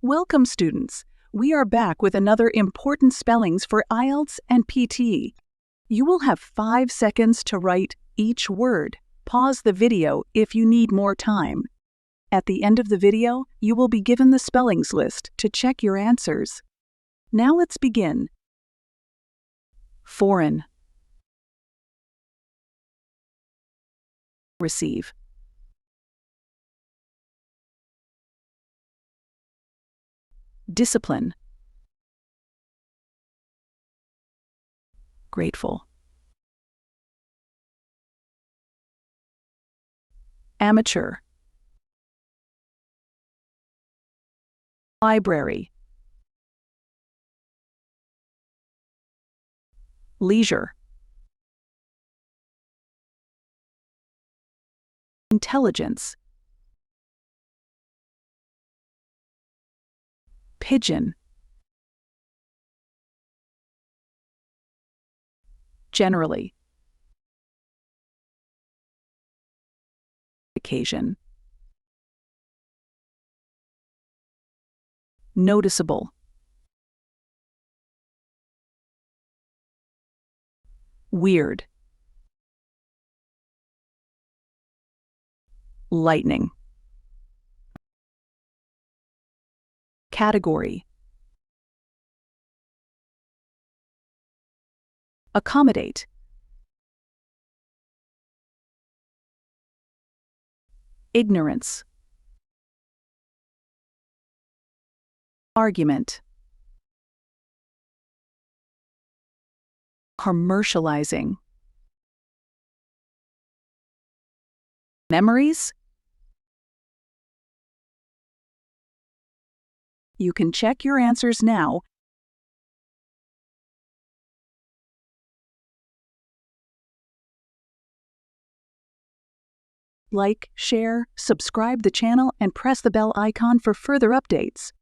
Welcome, students. We are back with another important spellings for IELTS and PT. You will have 5 seconds to write each word. Pause the video if you need more time. At the end of the video, you will be given the spellings list to check your answers. Now let's begin. Foreign. Receive. Discipline. Grateful. Amateur. Library. Leisure. Intelligence. Pigeon. Generally. Occasion. Noticeable. Weird. Lightning. Category. Accommodate. Ignorance. Argument. Commercializing. Memories. You can check your answers now. Like, share, subscribe the channel, and press the bell icon for further updates.